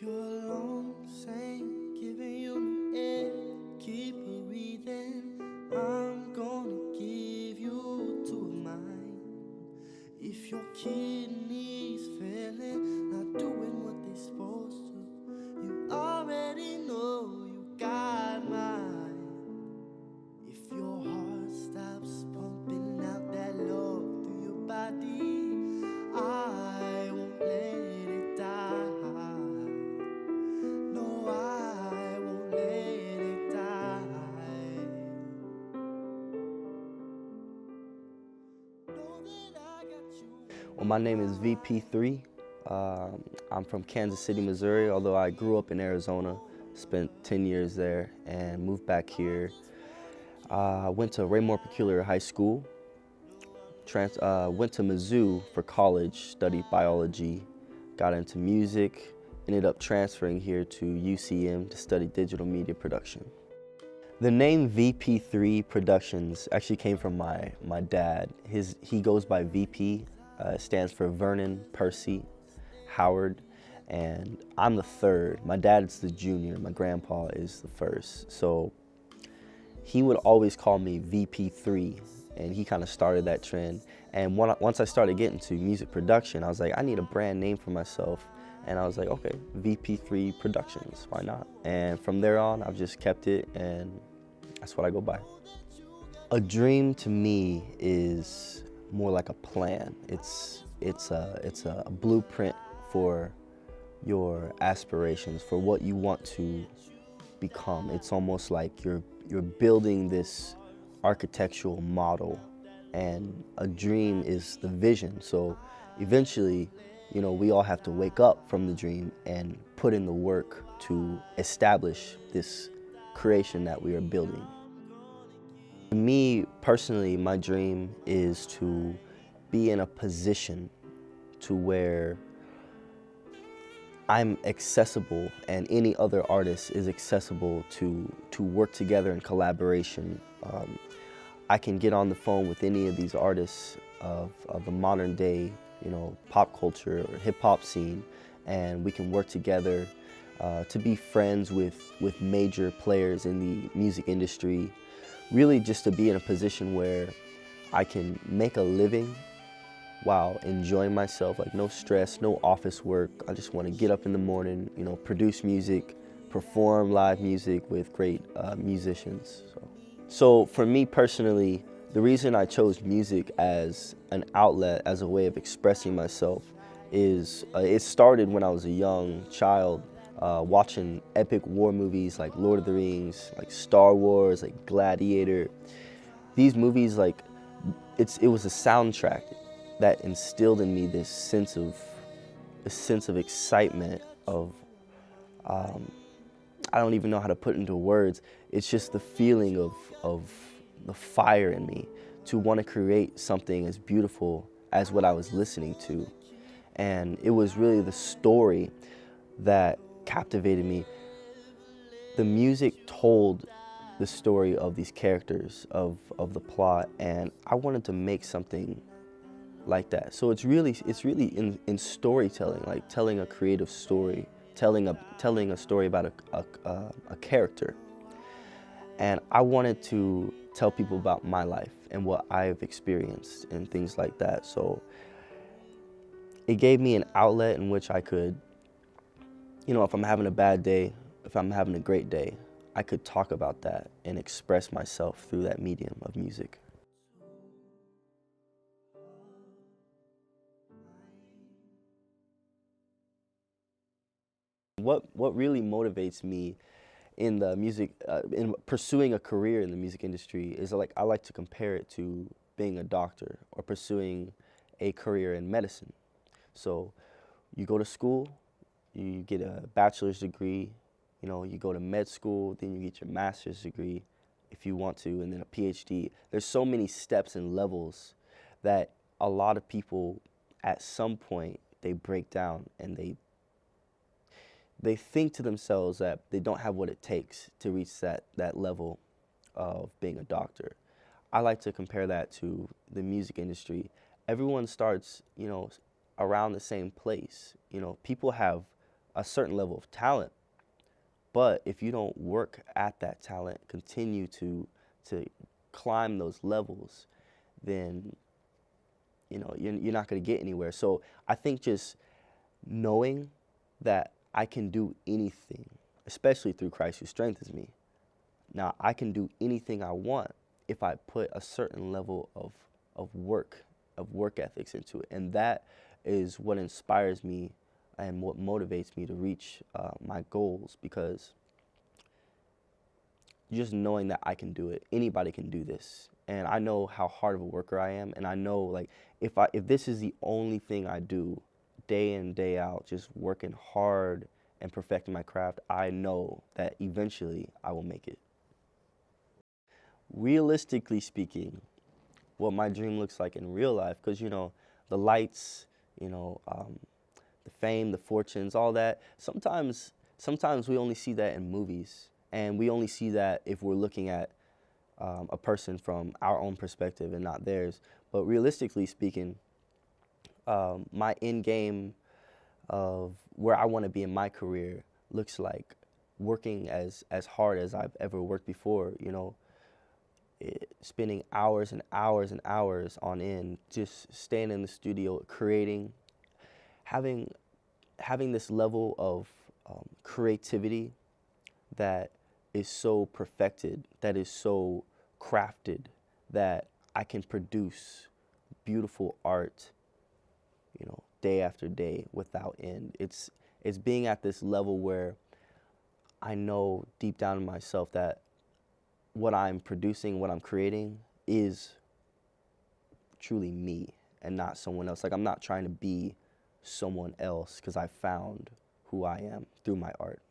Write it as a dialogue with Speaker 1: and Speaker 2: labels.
Speaker 1: You're alone, saying, giving you my air, keep breathing. I'm gonna give you two of mine. If your kidneys failing, not doing what they're supposed to, you already know you got mine. If your heart stops pumping out that love through your body, I won't let it die. No, I won't let it die. Know that I got you.
Speaker 2: Well, my name is VP3. I'm from Kansas City, Missouri, although I grew up in Arizona, spent 10 years there, and moved back here. I went to Raymore Peculiar High School, went to Mizzou for college, studied biology, got into music, ended up transferring here to UCM to study digital media production. The name VP3 Productions actually came from my dad. He goes by VP, stands for Vernon Percy Howard, and I'm the third. My dad's the junior, my grandpa is the first. So he would always call me VP3, and he kind of started that trend. And once I started getting to music production, I was like, I need a brand name for myself. And I was like, okay, VP3 Productions, why not? And from there on, I've just kept it, and that's what I go by. A dream to me is more like a plan. It's a blueprint for your aspirations, for what you want to become. It's almost like you're building this architectural model, and a dream is the vision. So eventually, you know, we all have to wake up from the dream and put in the work to establish this creation that we are building. To me, personally, my dream is to be in a position to where I'm accessible and any other artist is accessible to work together in collaboration. I can get on the phone with any of these artists of the modern day, you know, pop culture or hip hop scene, and we can work together to be friends with major players in the music industry. Really just to be in a position where I can make a living while enjoying myself, like no stress, no office work. I just want to get up in the morning, you know, produce music, perform live music with great musicians. So for me personally, the reason I chose music as an outlet, as a way of expressing myself is it started when I was a young child, watching epic war movies like Lord of the Rings, like Star Wars, like Gladiator. These movies, like, it was a soundtrack that instilled in me this sense of excitement of, I don't even know how to put it into words. It's just the feeling of the fire in me to want to create something as beautiful as what I was listening to. And it was really the story that captivated me. The music told the story of these characters, of the plot, and I wanted to make something like that. So it's really in storytelling, like telling a creative story, telling a story about a character. And I wanted to tell people about my life and what I've experienced and things like that. So it gave me an outlet in which I could, you know, if I'm having a bad day, if I'm having a great day, I could talk about that and express myself through that medium of music. What really motivates me in the music, in pursuing a career in the music industry is, like, I like to compare it to being a doctor or pursuing a career in medicine. So you go to school, you get a bachelor's degree, you know, you go to med school, then you get your master's degree if you want to, and then a PhD. There's so many steps and levels that a lot of people at some point they break down and they think to themselves that they don't have what it takes to reach that level of being a doctor. I like to compare that to the music industry. Everyone starts, you know, around the same place. You know, people have a certain level of talent. But if you don't work at that talent, continue to climb those levels, then you're not going to get anywhere. So I think just knowing that I can do anything, especially through Christ who strengthens me. Now I can do anything I want if I put a certain level of work ethics into it, and that is what inspires me and what motivates me to reach my goals, because just knowing that I can do it, anybody can do this, and I know how hard of a worker I am, and I know, like, if this is the only thing I do day in, day out, just working hard and perfecting my craft, I know that eventually I will make it. Realistically speaking, what my dream looks like in real life, because the lights, the fame, the fortunes, all that, sometimes we only see that in movies, and we only see that if we're looking at a person from our own perspective and not theirs. But realistically speaking, my end game of where I want to be in my career looks like working as hard as I've ever worked before, spending hours and hours and hours on end, just staying in the studio, creating, having this level of creativity that is so perfected, that is so crafted, that I can produce beautiful art, day after day without end. It's being at this level where I know deep down in myself that what I'm producing, what I'm creating is truly me and not someone else. Like, I'm not trying to be someone else, because I found who I am through my art.